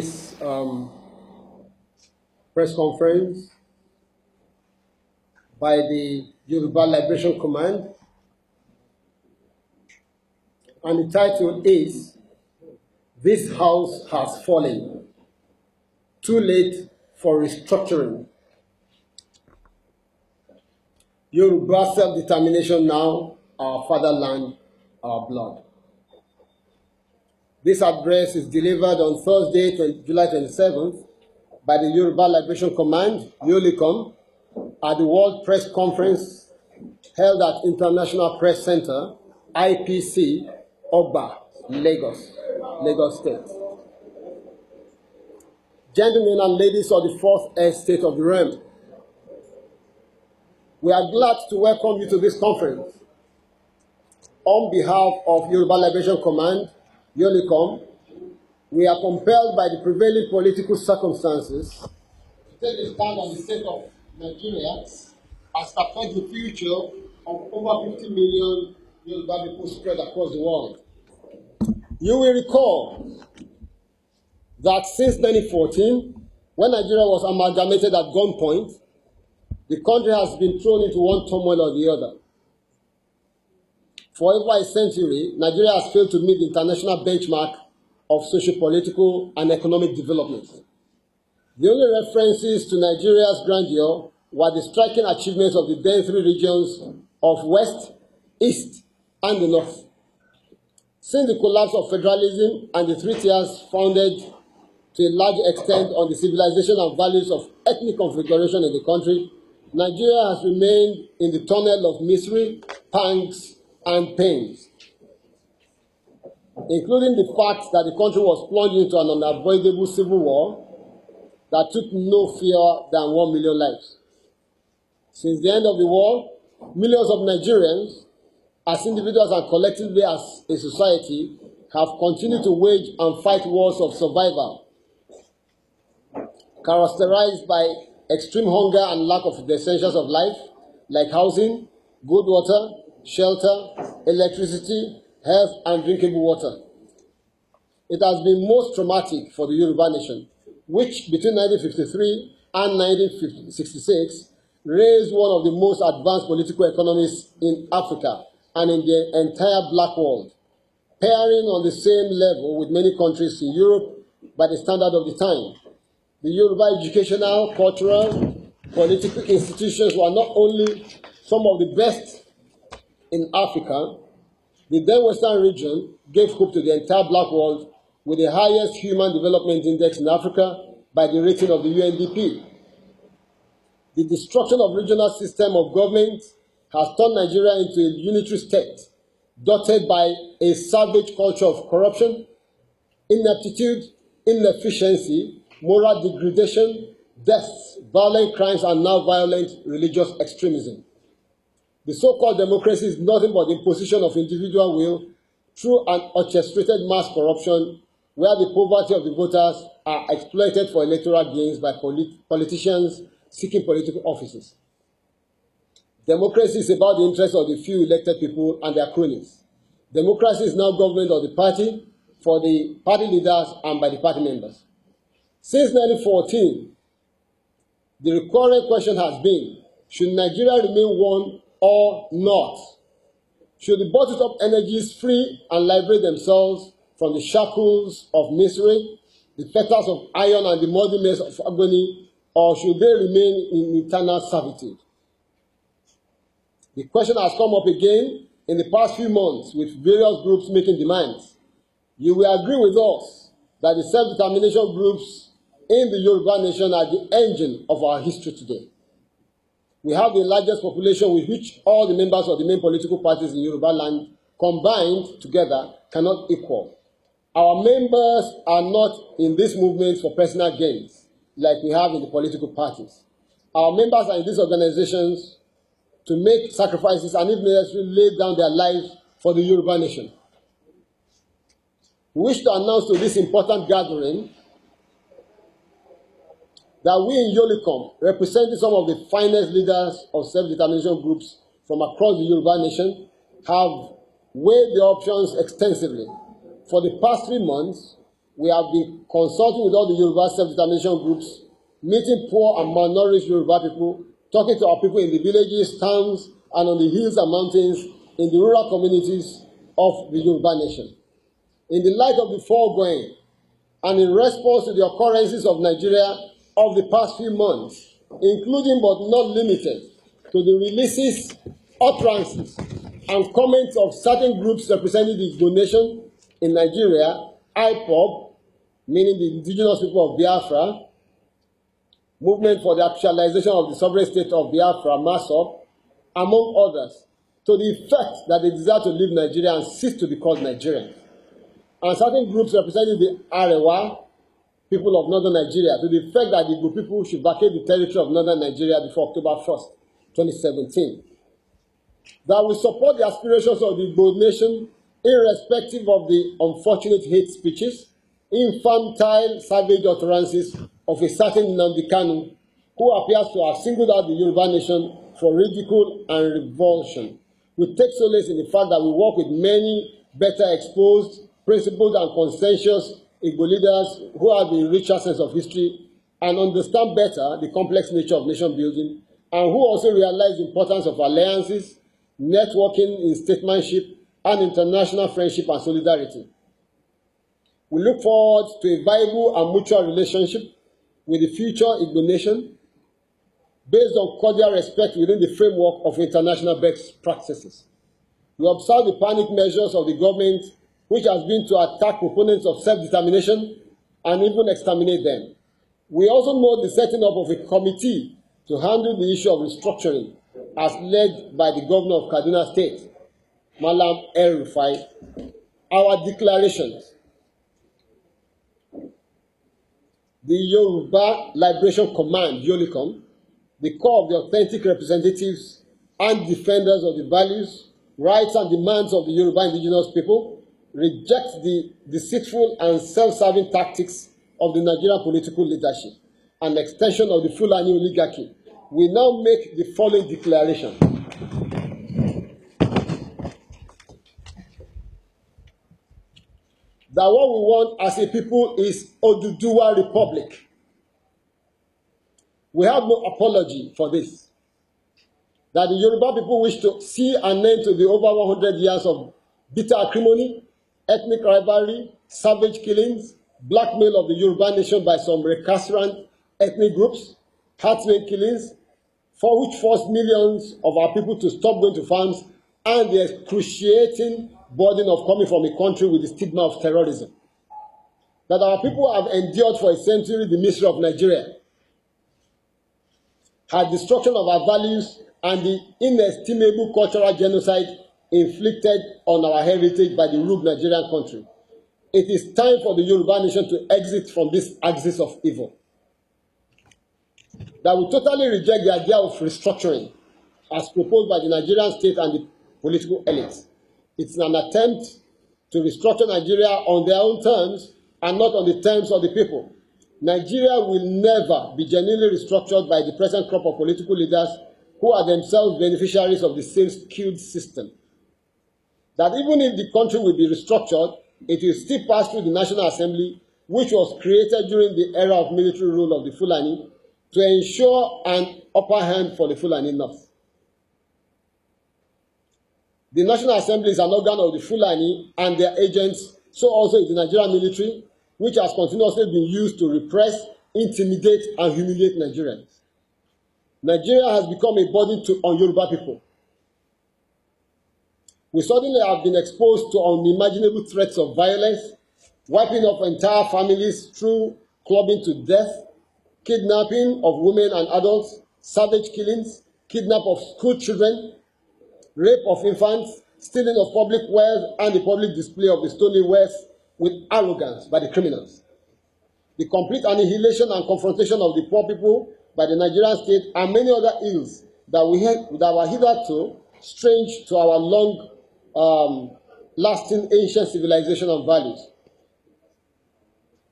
This press conference by the Yoruba Liberation Command, and the title is "This House Has Fallen, Too Late for Restructuring. Yoruba Self-Determination Now, Our Fatherland, Our Blood." This address is delivered on Thursday, July 27th, by the Yoruba Liberation Command, YOLICOM, at the World Press Conference held at International Press Center, IPC, Ogba, Lagos State. Gentlemen and ladies of the Fourth Estate of the Realm, we are glad to welcome you to this conference. On behalf of Yoruba Liberation Command, YOLICOM, we are compelled by the prevailing political circumstances to take a stand on the state of Nigeria as it affects the future of over 50 million Yoruba people spread across the world. You will recall that since 2014, when Nigeria was amalgamated at gunpoint, the country has been thrown into one turmoil or the other. For over a century, Nigeria has failed to meet the international benchmark of socio-political and economic development. The only references to Nigeria's grandeur were the striking achievements of the then three regions of West, East, and the North. Since the collapse of federalism and the three tiers founded to a large extent on the civilization and values of ethnic configuration in the country, Nigeria has remained in the tunnel of misery, pangs, and pains, including the fact that the country was plunged into an unavoidable civil war that took no fewer than 1 million lives. Since the end of the war, millions of Nigerians, as individuals and collectively as a society, have continued to wage and fight wars of survival, characterized by extreme hunger and lack of the essentials of life, like housing, good water, shelter, electricity, health, and drinkable water. It has been most traumatic for the Yoruba nation, which between 1953 and 1966 raised one of the most advanced political economies in Africa and in the entire black world, pairing on the same level with many countries in Europe by the standard of the time. The Yoruba educational, cultural, political institutions were not only some of the best in Africa. The then Western region gave hope to the entire black world with the highest human development index in Africa by the rating of the UNDP. The destruction of regional system of government has turned Nigeria into a unitary state, dotted by a savage culture of corruption, ineptitude, inefficiency, moral degradation, deaths, violent crimes, and now violent religious extremism. The so-called democracy is nothing but the imposition of individual will through an orchestrated mass corruption where the poverty of the voters are exploited for electoral gains by politicians seeking political offices. Democracy is about the interests of the few elected people and their cronies. Democracy is now government of the party, for the party leaders and by the party members. Since 1914, the recurrent question has been, should Nigeria remain one or not? Should the bottled-up energies free and liberate themselves from the shackles of misery, the fetters of iron, and the muddy mess of agony, or should they remain in eternal servitude? The question has come up again in the past few months with various groups making demands. You will agree with us that the self-determination groups in the Yoruba nation are the engine of our history today. We have the largest population with which all the members of the main political parties in Yoruba land combined together cannot equal. Our members are not in this movement for personal gains, like we have in the political parties. Our members are in these organizations to make sacrifices and, if necessary, lay down their lives for the Yoruba nation. We wish to announce to this important gathering that we in YOLICOM, representing some of the finest leaders of self-determination groups from across the Yoruba nation, have weighed the options extensively. For the past 3 months, We have been consulting with all the Yoruba self-determination groups, meeting poor and malnourished Yoruba people, talking to our people in the villages, towns, and on the hills and mountains, in the rural communities of the Yoruba nation. In the light of the foregoing, and in response to the occurrences of Nigeria of the past few months, including but not limited to the releases, utterances, and comments of certain groups representing the Igbo nation in Nigeria, IPOB, meaning the indigenous people of Biafra, Movement for the Actualization of the Sovereign State of Biafra, MASOB, among others, to the effect that they desire to leave Nigeria and cease to be called Nigerians. And certain groups representing the Arewa, people of northern Nigeria, to the effect that the Igbo people should vacate the territory of northern Nigeria before October 1st, 2017. That we support the aspirations of the Igbo nation irrespective of the unfortunate hate speeches, infantile, savage utterances of a certain Nnamdi Kanu, who appears to have singled out the Yoruba nation for ridicule and revulsion. We take solace in the fact that we work with many better exposed, principled, and conscientious Igbo leaders who have a richer sense of history and understand better the complex nature of nation building, and who also realize the importance of alliances, networking in statesmanship, and international friendship and solidarity. We look forward to a viable and mutual relationship with the future Igbo nation based on cordial respect within the framework of international best practices. We observe the panic measures of the government, which has been to attack proponents of self-determination and even exterminate them. We also note the setting up of a committee to handle the issue of restructuring, as led by the governor of Kaduna State, Malam El-Rufai. Our declarations. The Yoruba Liberation Command, YOLICOM, the core of the authentic representatives and defenders of the values, rights, and demands of the Yoruba indigenous people, rejects the deceitful and self-serving tactics of the Nigerian political leadership and extension of the Fulani oligarchy. We now make the following declaration. That what we want as a people is Oduduwa Republic. We have no apology for this. That the Yoruba people wish to see an end to the over 100 years of bitter acrimony, ethnic rivalry, savage killings, blackmail of the Yoruba nation by some recalcitrant ethnic groups, heartbreak killings, for which forced millions of our people to stop going to farms, and the excruciating burden of coming from a country with the stigma of terrorism. That our people have endured for a century the misery of Nigeria, had destruction of our values, and the inestimable cultural genocide inflicted on our heritage by the rude Nigerian country. It is time for the Yoruba nation to exit from this axis of evil. That we totally reject the idea of restructuring as proposed by the Nigerian state and the political elites. It's an attempt to restructure Nigeria on their own terms and not on the terms of the people. Nigeria will never be genuinely restructured by the present crop of political leaders who are themselves beneficiaries of the same skewed system. That even if the country will be restructured, it will still pass through the National Assembly, which was created during the era of military rule of the Fulani, to ensure an upper hand for the Fulani North. The National Assembly is an organ of the Fulani and their agents, so also is the Nigerian military, which has continuously been used to repress, intimidate, and humiliate Nigerians. Nigeria has become a burden on Yoruba people. We suddenly have been exposed to unimaginable threats of violence, wiping off entire families through clubbing to death, kidnapping of women and adults, savage killings, kidnap of school children, rape of infants, stealing of public wealth, and the public display of the stolen wealth with arrogance by the criminals. The complete annihilation and confrontation of the poor people by the Nigerian state and many other ills that were hitherto strange to our long-lasting ancient civilization and values.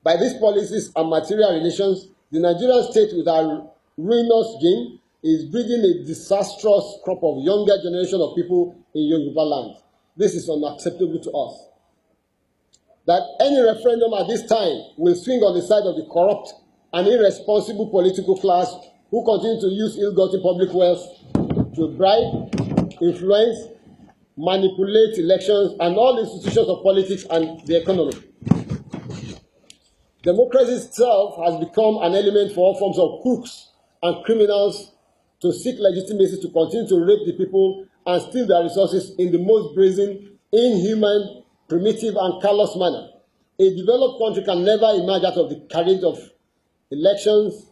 By these policies and material relations, the Nigerian state with our ruinous gene is breeding a disastrous crop of younger generation of people in Yoruba land. This is unacceptable to us. that any referendum at this time will swing on the side of the corrupt and irresponsible political class who continue to use ill-gotten public wealth to bribe, influence, manipulate elections and all institutions of politics and the economy. Democracy itself has become an element for all forms of crooks and criminals to seek legitimacy to continue to rape the people and steal their resources in the most brazen, inhuman, primitive, and callous manner. A developed country can never emerge out of the carriage of elections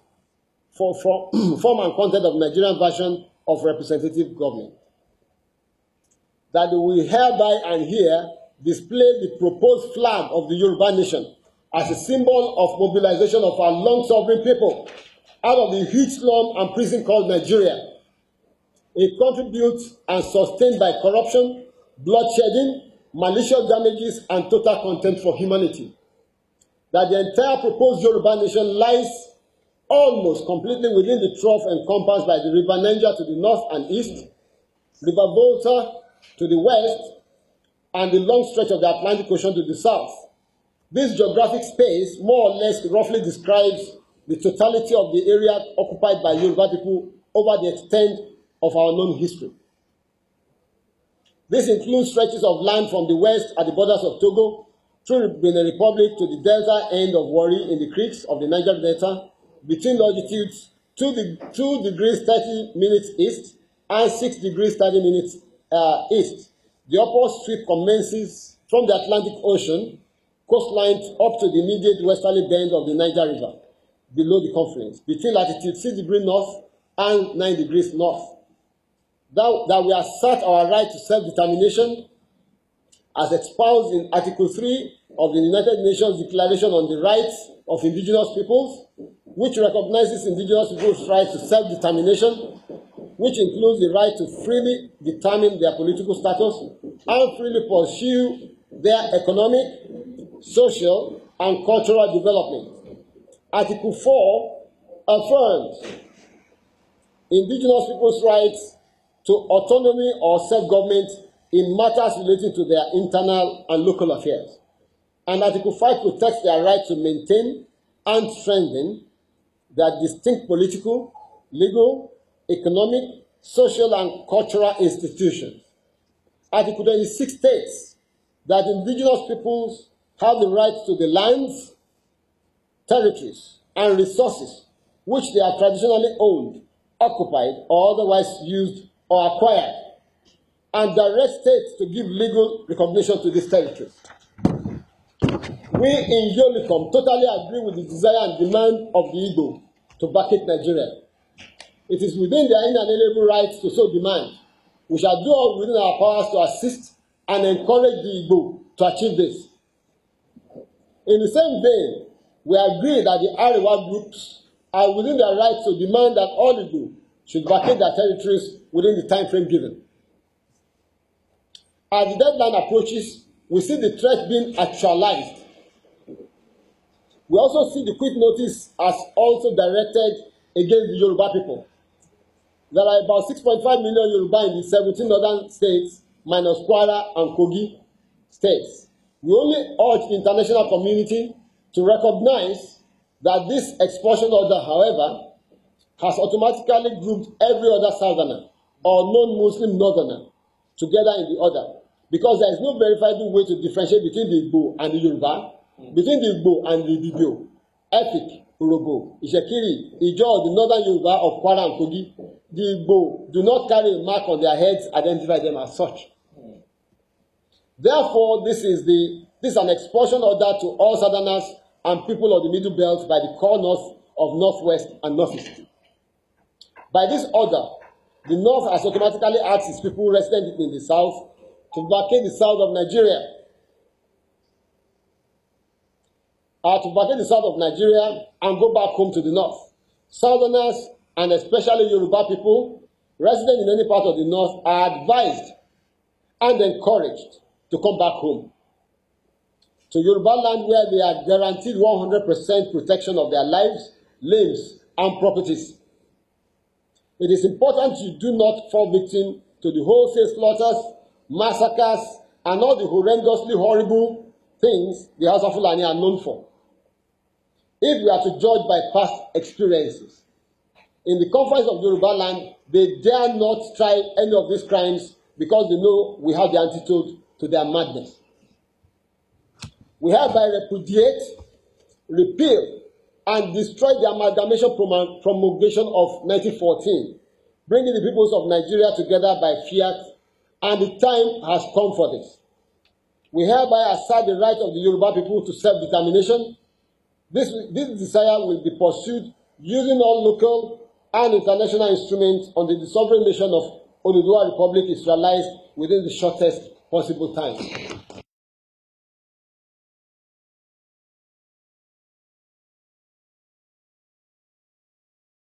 for form and content of Nigerian version of representative government. That we hereby and here display the proposed flag of the Yoruba nation as a symbol of mobilization of our long-suffering people out of the huge slum and prison called Nigeria, a country built and sustained by corruption, bloodshedding, malicious damages, and total contempt for humanity. That the entire proposed Yoruba nation lies almost completely within the trough encompassed by the River Niger to the north and east, River Volta to the west, and the long stretch of the Atlantic Ocean to the south. This geographic space more or less roughly describes the totality of the area occupied by Yoruba people over the extent of our known history. This includes stretches of land from the west at the borders of Togo, through Benin Republic to the delta end of Warri in the creeks of the Niger Delta, between longitudes 2 degrees 30 minutes east and 6 degrees 30 minutes east. The upper sweep commences from the Atlantic Ocean coastline up to the immediate westerly bend of the Niger River, below the confluence, between latitude 6 degrees north and 9 degrees north. That we assert our right to self-determination as espoused in Article 3 of the United Nations Declaration on the Rights of Indigenous Peoples, which recognizes indigenous peoples' right to self-determination, which includes the right to freely determine their political status and freely pursue their economic, social, and cultural development. Article 4 affirms indigenous peoples' rights to autonomy or self-government in matters relating to their internal and local affairs. And Article 5 protects their right to maintain and strengthen their distinct political, legal, economic, social, and cultural institutions. Article 26 states that indigenous peoples have the right to the lands, territories, and resources which they have traditionally owned, occupied, or otherwise used or acquired, and direct states to give legal recognition to these territories. We in Yolicom totally agree with the desire and demand of the Igbo to vacate Nigeria. It is within their inalienable rights to so demand. We shall do all within our powers to assist and encourage the Igbo to achieve this. In the same vein, we agree that the Arewa groups are within their rights to demand that all Igbo should vacate their territories within the time frame given. As the deadline approaches, we see the threat being actualized. We also see the quick notice as also directed against the Yoruba people. There are about 6.5 million Yoruba in the 17 northern states, minus Kwara and Kogi states. We only urge the international community to recognize that this expulsion order, however, has automatically grouped every other southerner or non-Muslim northerner together in the order, because there is no verifiable way to differentiate between the Igbo and the Yoruba, between the Igbo and the Ibibio, Efik, Urobo, Ishekiri, Ijo, the northern Yoruba of Kwara and Kogi. The Igbo do not carry a mark on their heads, identify them as such. Therefore, this is an expulsion order to all southerners and people of the Middle Belt by the core north of Northwest and Northeast. By this order, the North has automatically asked its people resident in the South to vacate the south of Nigeria. To vacate the south of Nigeria and go back home to the North. Southerners, and especially Yoruba people resident in any part of the North, are advised and encouraged to come back home to Yoruba land, where they are guaranteed 100% protection of their lives, limbs, and properties. It is important you do not fall victim to the wholesale slaughters, massacres, and all the horrendously horrible things the Hausa Fulani are known for. If we are to judge by past experiences, in the confines of Yoruba land, they dare not try any of these crimes because they know we have the antidote to their madness. We hereby repudiate, repeal, and destroy the amalgamation promulgation of 1914, bringing the peoples of Nigeria together by fiat, and the time has come for this. We hereby assert the right of the Yoruba people to self-determination. This desire will be pursued using all local and international instruments until the sovereign nation of Oduduwa Republic is realized within the shortest possible time.